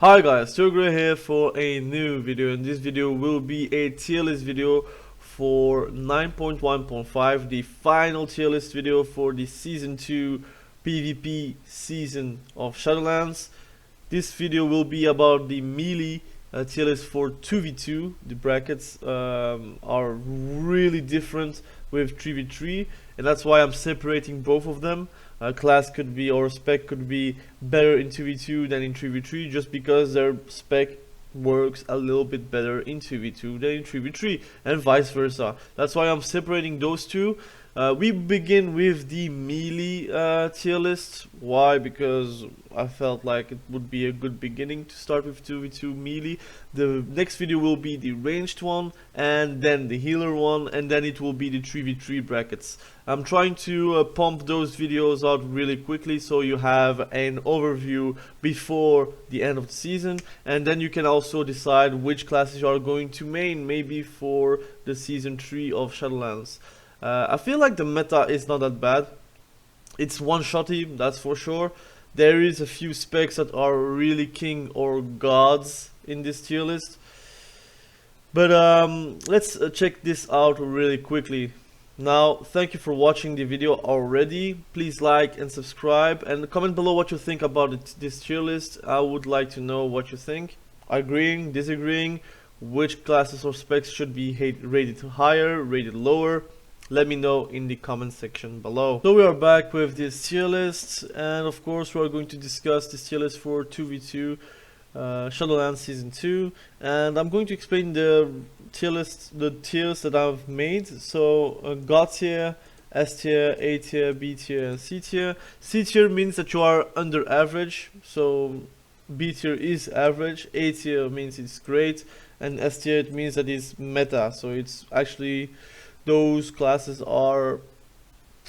Hi guys, Thogrey here for a new video, and this video will be a tier list video for 9.1.5, the final tier list video for the Season 2 PvP season of Shadowlands. This video will be about the melee tier list for 2v2. The brackets are really different with 3v3, and that's why I'm separating both of them. Class could be, or spec could be better in 2v2 than in 3v3, just because their spec works a little bit better in 2v2 than in 3v3, and vice versa. That's why I'm separating those two. We begin with the melee tier list. Why? Because I felt like it would be a good beginning to start with 2v2 melee. The next video will be the ranged one, and then the healer one, and then it will be the 3v3 brackets. I'm trying to pump those videos out really quickly, so you have an overview before the end of the season, and then you can also decide which classes you are going to main, maybe for the season 3 of Shadowlands. I feel like the meta is not that bad. It's one-shotty, that's for sure. There is a few specs that are really king or gods in this tier list. But let's check this out really quickly. Now, thank you for watching the video already. Please like and subscribe, and comment below what you think about this tier list. I would like to know what you think. Agreeing, disagreeing, which classes or specs should be rated higher, rated lower. Let me know in the comment section below. So we are back with this tier list, and of course we are going to discuss this tier list for 2v2 Shadowlands Season 2, and I'm going to explain the tiers that I've made. So God tier, S tier, A tier, B tier, and C tier. C tier means that you are under average, so B tier is average, A tier means it's great, and S tier it means that it's meta, so it's actually those classes are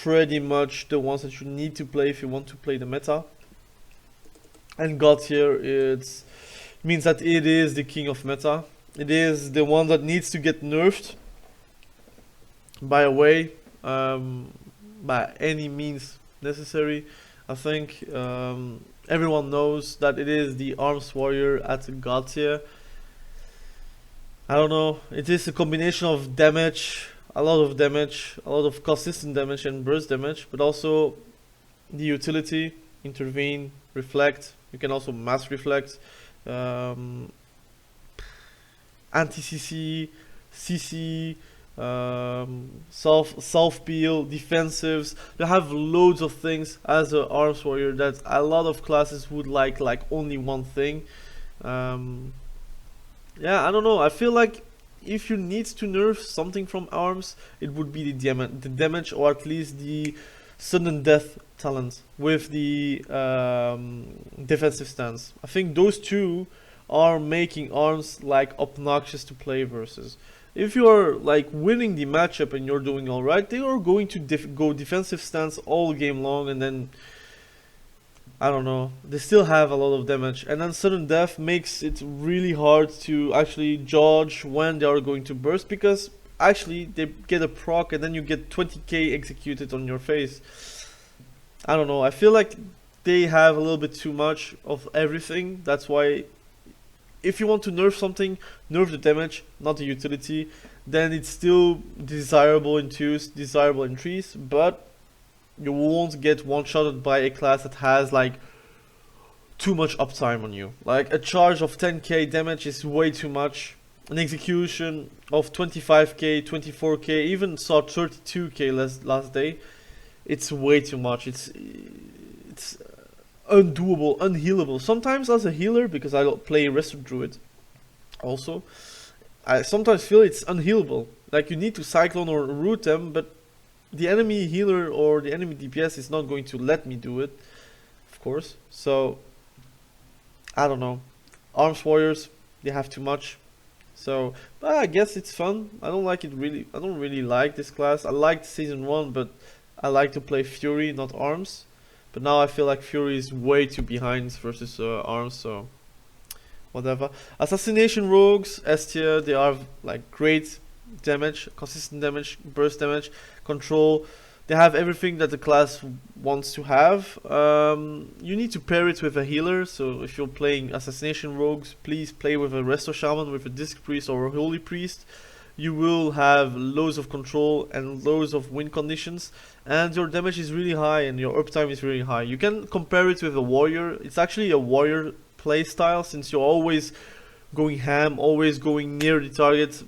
pretty much the ones that you need to play if you want to play the meta. And God tier, it means that it is the king of meta. It is the one that needs to get nerfed by any means necessary. I think everyone knows that it is the arms warrior at God tier. I don't know, it is a combination of damage, a lot of consistent damage and burst damage, but also the utility, intervene, reflect. You can also mass reflect, anti-CC, CC, self-peel, defensives. You have loads of things as an arms warrior that a lot of classes would like only one thing. Yeah, I don't know, I feel like if you need to nerf something from arms, it would be the damage, or at least the sudden death talent with the defensive stance. I think those two are making arms like obnoxious to play versus. If you are like winning the matchup and you're doing alright, they are going to go defensive stance all game long, and then I don't know, they still have a lot of damage, and then sudden death makes it really hard to actually judge when they are going to burst, because actually they get a proc and then you get 20k executed on your face. I don't know, I feel like they have a little bit too much of everything. That's why if you want to nerf something, nerf the damage, not the utility. Then it's still desirable in 2s, desirable in 3s, but you won't get one-shotted by a class that has like too much uptime on you. Like a charge of 10k damage is way too much. An execution of 25k, 24k, even saw 32k last day. It's way too much. It's undoable, unhealable. Sometimes as a healer, because I play Restored Druid also, I sometimes feel it's unhealable. Like you need to cyclone or root them, but the enemy healer or the enemy DPS is not going to let me do it, of course. So I don't know, arms warriors, they have too much. So but I guess it's fun. I don't really like this class. I liked season 1, but I like to play Fury, not arms. But now I feel like Fury is way too behind versus arms, so whatever. Assassination rogues, S tier, they are like great damage, consistent damage, burst damage, control, They have everything that the class wants to have. You need to pair it with a healer, so if you're playing Assassination Rogues, please play with a Resto Shaman, with a Disc Priest or a Holy Priest. You will have loads of control and loads of win conditions, and your damage is really high and your uptime is really high. You can compare it with a warrior. It's actually a warrior playstyle, since you're always going ham, always going near the target.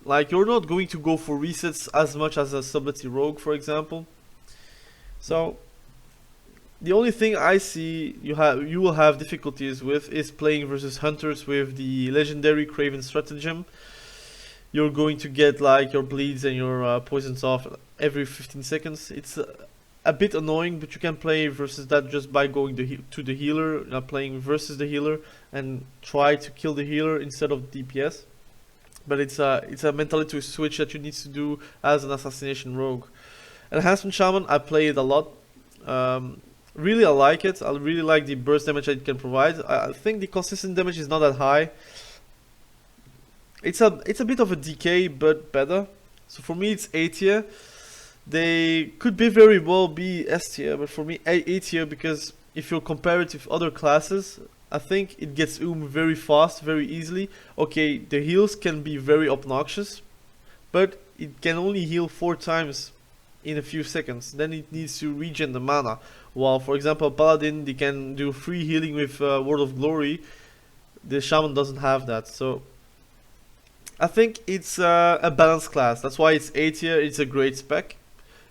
Like, you're not going to go for resets as much as a Sublety Rogue, for example. So the only thing I see you will have difficulties with is playing versus hunters with the legendary Craven stratagem. You're going to get like your bleeds and your poisons off every 15 seconds. It's a bit annoying, but you can play versus that just by going to the healer, playing versus the healer, and try to kill the healer instead of DPS. But it's a mentality switch that you need to do as an Assassination Rogue. Enhancement Shaman, I play it a lot. Really, I like it. I really like the burst damage that it can provide. I think the consistent damage is not that high. It's a bit of a DK, but better. So for me, it's A tier. They could be very well be S tier, but for me, A tier, because if you compare it with other classes, I think it gets very fast, very easily. Okay, the heals can be very obnoxious, but it can only heal 4 times in a few seconds. Then it needs to regen the mana. While, for example, Paladin, they can do free healing with Word of Glory. The Shaman doesn't have that. So I think it's a balanced class. That's why it's A tier. It's a great spec.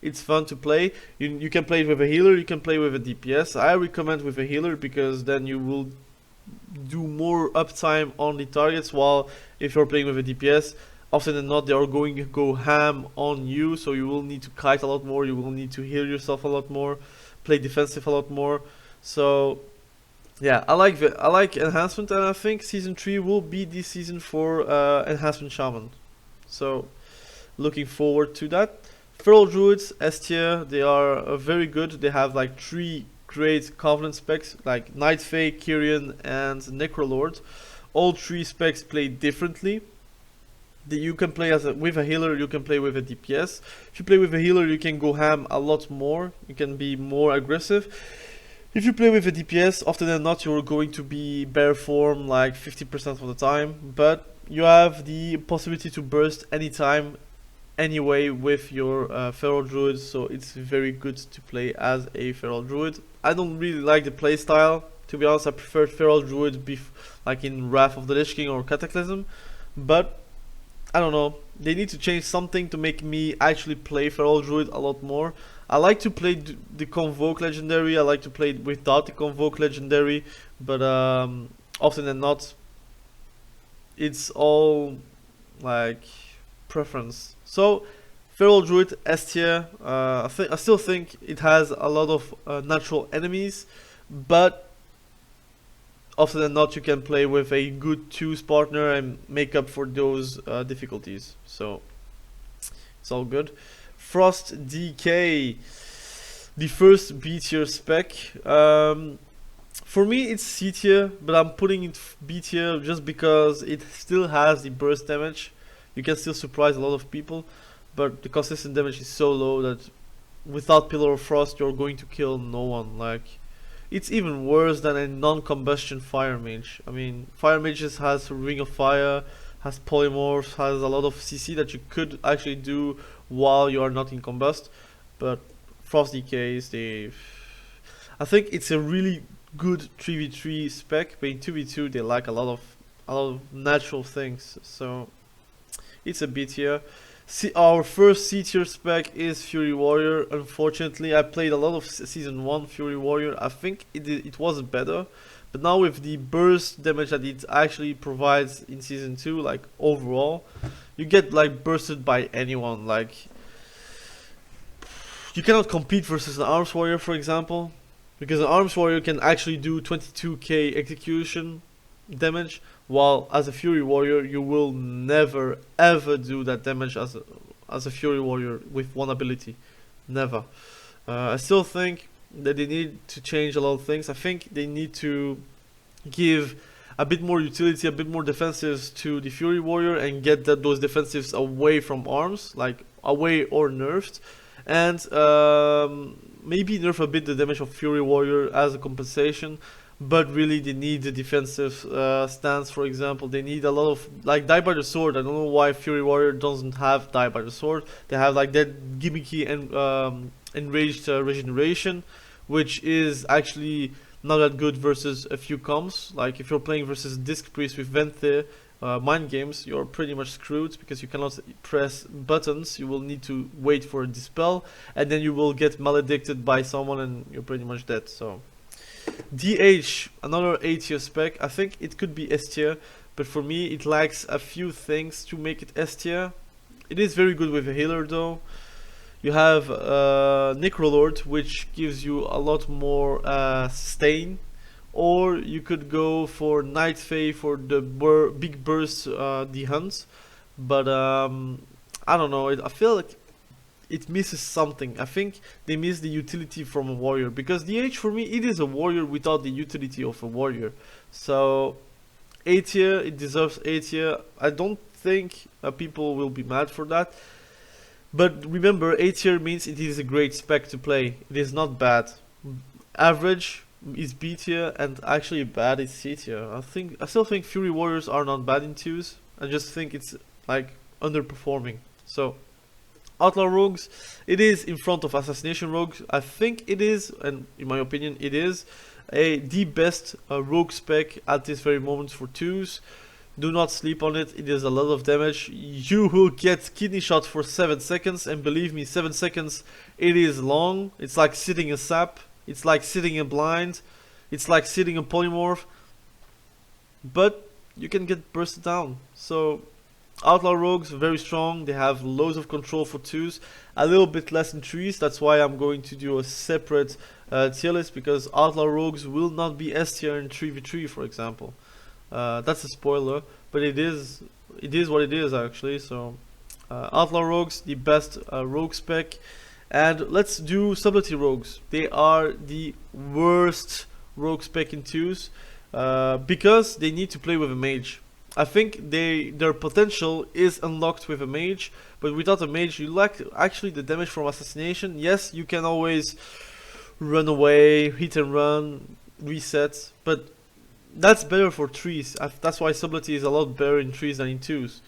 It's fun to play. You can play it with a healer, you can play with a DPS. I recommend with a healer, because then you will do more uptime on the targets, while if you're playing with a DPS, often than not they are going to go ham on you, so you will need to kite a lot more, you will need to heal yourself a lot more, play defensive a lot more. So yeah, I like Enhancement, and I think Season 3 will be the season for Enhancement Shaman. So looking forward to that. Feral Druids, S tier, they are very good. They have like 3 great Covenant specs, like Night Fae, Kyrian, and Necrolord. All 3 specs play differently. You can play with a healer, you can play with a DPS. If you play with a healer, you can go ham a lot more. You can be more aggressive. If you play with a DPS, often than not, you're going to be bare form like 50% of the time. But you have the possibility to burst anytime, anyway, with your Feral Druid, so it's very good to play as a Feral Druid. I don't really like the playstyle, to be honest. I prefer Feral Druid like in Wrath of the Lich King or Cataclysm, but I don't know, they need to change something to make me actually play Feral Druid a lot more. I like to play the Convoke Legendary, I like to play without the Convoke Legendary, but often than not, it's all like preference. So Feral Druid, S tier. I still think it has a lot of natural enemies, but often than not you can play with a good choose partner and make up for those difficulties. So it's all good. Frost DK, the first B tier spec. For me it's C tier, but I'm putting it B tier just because it still has the burst damage. You can still surprise a lot of people, but the consistent damage is so low that without Pillar of Frost you're going to kill no one. Like, it's even worse than a non-combustion Fire Mage. I mean, Fire Mages has Ring of Fire, has Polymorphs, has a lot of CC that you could actually do while you are not in Combust, but Frost DKs, I think it's a really good 3v3 spec, but in 2v2 they like a lot of natural things, so it's a B tier. Our first C tier spec is Fury Warrior. Unfortunately, I played a lot of Season 1 Fury Warrior. I think it was better, but now with the burst damage that it actually provides in Season 2, like overall, you get like bursted by anyone. Like, you cannot compete versus an Arms Warrior, for example, because an Arms Warrior can actually do 22k execution damage, while as a Fury Warrior you will never ever do that damage as a Fury Warrior with one ability. Never. I still think that they need to change a lot of things. I think they need to give a bit more utility, a bit more defensives to the Fury Warrior, and get those defensives away from arms, like away or nerfed, and maybe nerf a bit the damage of Fury Warrior as a compensation. But really, they need the defensive stance. For example, they need a lot of like die by the sword. I don't know why Fury Warrior doesn't have die by the sword. They have like that gimmicky and enraged regeneration, which is actually not that good versus a few comps. Like if you're playing versus Disc Priest with Venthe mind games, you're pretty much screwed because you cannot press buttons. You will need to wait for a dispel, and then you will get maledicted by someone, and you're pretty much dead. So. DH, another A tier spec. I think it could be S tier, but for me it lacks a few things to make it S tier. It is very good with a healer though. You have Necrolord, which gives you a lot more sustain, or you could go for Night Fae for the big burst the hunt. But I don't know. I feel like it misses something. I think they miss the utility from a warrior, because DH for me it is a warrior without the utility of a warrior. So A tier, it deserves A tier. I don't think people will be mad for that. But remember, A tier means it is a great spec to play. It is not bad. Average is B tier, and actually bad is C tier. I still think Fury Warriors are not bad in twos. I just think it's like underperforming. So Outlaw Rogues, it is in front of Assassination Rogues. I think it is, and in my opinion it is, the best rogue spec at this very moment for twos. Do not sleep on it, it is a lot of damage. You will get kidney shot for 7 seconds, and believe me, 7 seconds, it is long. It's like sitting a sap, it's like sitting a blind, it's like sitting a polymorph. But you can get bursted down. So Outlaw Rogues, very strong. They have loads of control for twos, a little bit less in threes. That's why I'm going to do a separate tier list, because Outlaw Rogues will not be S tier in 3v3, for example. That's a spoiler, but it is what it is actually. So Outlaw Rogues, the best rogue spec. And let's do Subtlety Rogues. They are the worst rogue spec in twos, because they need to play with a mage. I think their potential is unlocked with a mage, but without a mage you lack actually the damage from Assassination. Yes, you can always run away, hit and run, reset, but that's better for threes. That's why Subtlety is a lot better in threes than in twos.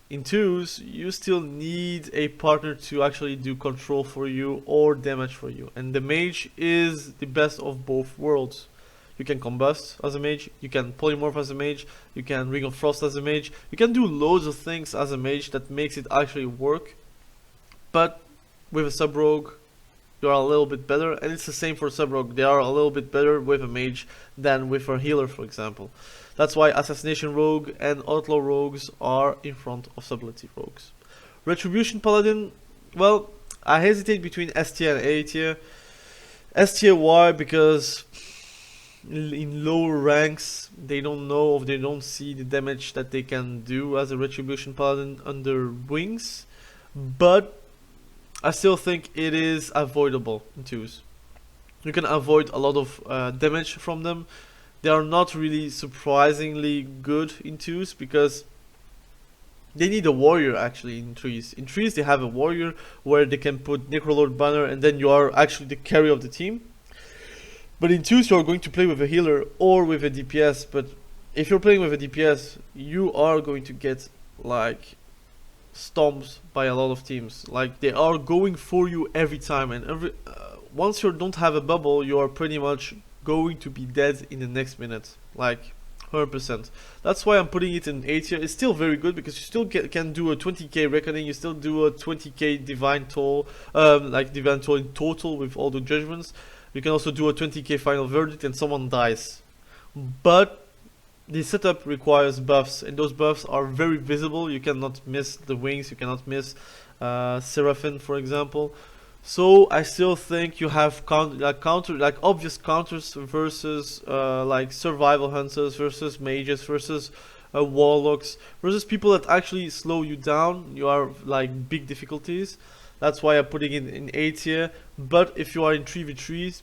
In twos, you still need a partner to actually do control for you or damage for you, and the mage is the best of both worlds. You can combust as a mage, you can polymorph as a mage, you can Ring of Frost as a mage, you can do loads of things as a mage that makes it actually work. But with a sub rogue, you are a little bit better, and it's the same for sub rogue. They are a little bit better with a mage than with a healer, for example. That's why Assassination Rogue and Outlaw Rogues are in front of Subtlety Rogues. Retribution Paladin, well, I hesitate between S tier and A tier. S tier, why? Because in lower ranks they don't know, or they don't see the damage that they can do as a Retribution Paladin under wings, but I still think it is avoidable in twos. You can avoid a lot of damage from them. They are not really surprisingly good in twos, because they need a warrior actually in threes. In threes they have a warrior where they can put Necrolord banner, and then you are actually the carry of the team. But in twos you're going to play with a healer or with a DPS, but if you're playing with a DPS, you are going to get like stomped by a lot of teams. Like they are going for you every time, and once you don't have a bubble, you are pretty much going to be dead in the next minute, like 100%. That's why I'm putting it in A tier. It's still very good because you still can do a 20k reckoning, you still do a 20k divine toll, like divine toll in total with all the judgments. You can also do a 20k final verdict and someone dies. But the setup requires buffs, and those buffs are very visible. You cannot miss the wings, you cannot miss Seraphim, for example. So I still think you have obvious counters versus like survival hunters, versus mages, versus warlocks, versus people that actually slow you down. You are like big difficulties. That's why I'm putting it in A tier. But if you are in 3v3s,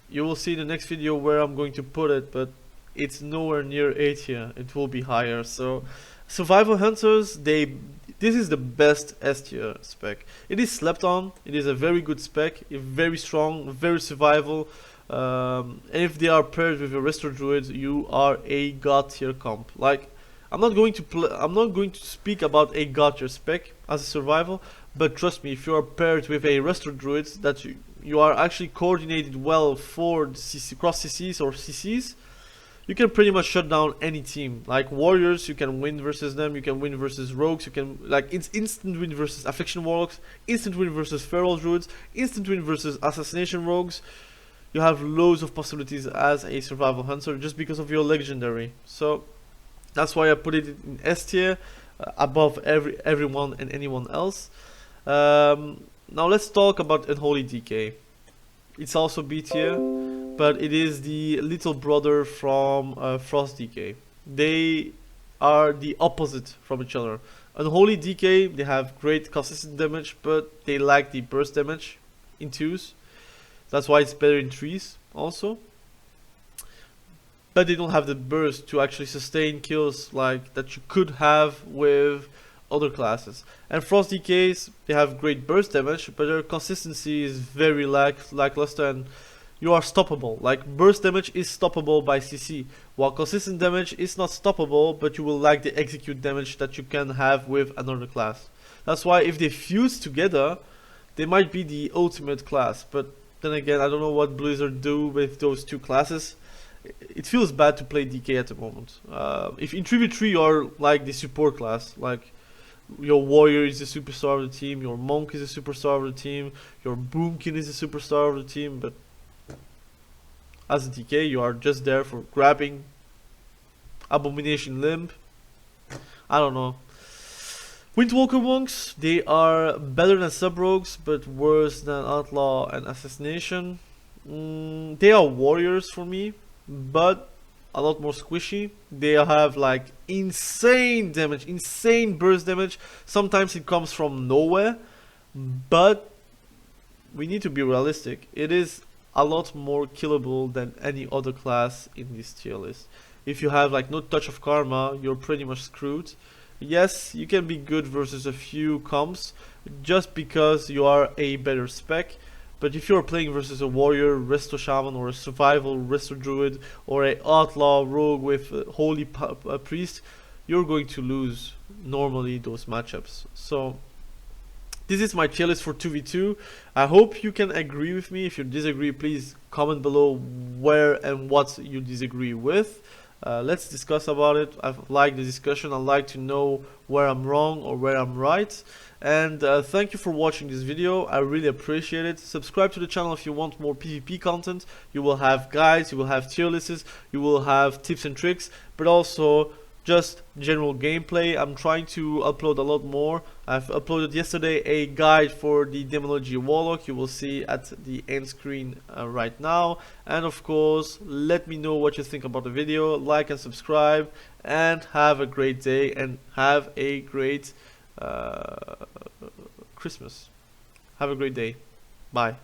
you will see in the next video where I'm going to put it, but it's nowhere near A tier. It will be higher. So survival hunters, they this is the best S tier spec. It is slept on. It is a very good spec, very strong, very survival. And if they are paired with a Restore Druid, you are a god tier comp. Like, I'm not going to speak about a god tier spec as a survival, but trust me, if you are paired with a Restore Druid, that you are actually coordinated well for the cross CCs or CCs, you can pretty much shut down any team. Like warriors, you can win versus them, you can win versus rogues, you can, like, it's instant win versus affliction warlocks, instant win versus feral druids, instant win versus assassination rogues. You have loads of possibilities as a survival hunter just because of your legendary. So that's why I put it in S tier, above everyone and anyone else. Now let's talk about Unholy DK. It's also B tier, but it is the little brother from Frost DK. They are the opposite from each other. Unholy DK, they have great consistent damage, but they lack the burst damage in 2s. That's why it's better in 3s also. But they don't have the burst to actually sustain kills like that you could have with other classes. And Frost DKs, they have great burst damage, but their consistency is very lackluster, and you are stoppable. Like, burst damage is stoppable by CC, while consistent damage is not stoppable, but you will lack the execute damage that you can have with another class. That's why if they fuse together, they might be the ultimate class. But then again, I don't know what Blizzard do with those two classes. It feels bad to play DK at the moment. If in 3v3 you are like the support class, like your warrior is the superstar of the team, your monk is the superstar of the team, your boomkin is the superstar of the team, but as a DK you are just there for grabbing abomination limb. I don't know. Windwalker monks, they are better than sub rogues but worse than outlaw and assassination. They are warriors for me, but a lot more squishy. They have like insane damage, insane burst damage. Sometimes it comes from nowhere, but we need to be realistic. It is a lot more killable than any other class in this tier list. If you have like no touch of karma, you're pretty much screwed. Yes, you can be good versus a few comps just because you are a better spec. But if you're playing versus a warrior, resto shaman, or a survival resto druid, or a outlaw rogue with holy priest, you're going to lose normally those matchups. So this is my tier list for 2v2. I hope you can agree with me. If you disagree, please comment below where and what you disagree with. Let's discuss about it. I like the discussion. I like to know where I'm wrong or where I'm right. And thank you for watching this video. I really appreciate it. Subscribe to the channel if you want more PvP content. You will have guides, you will have tier lists, you will have tips and tricks, but also just general gameplay. I'm trying to upload a lot more. I've uploaded yesterday a guide for the Demonology Warlock. You will see at the end screen right now. And of course, let me know what you think about the video. Like and subscribe, and have a great day, and have a great Christmas. Have a great day. Bye.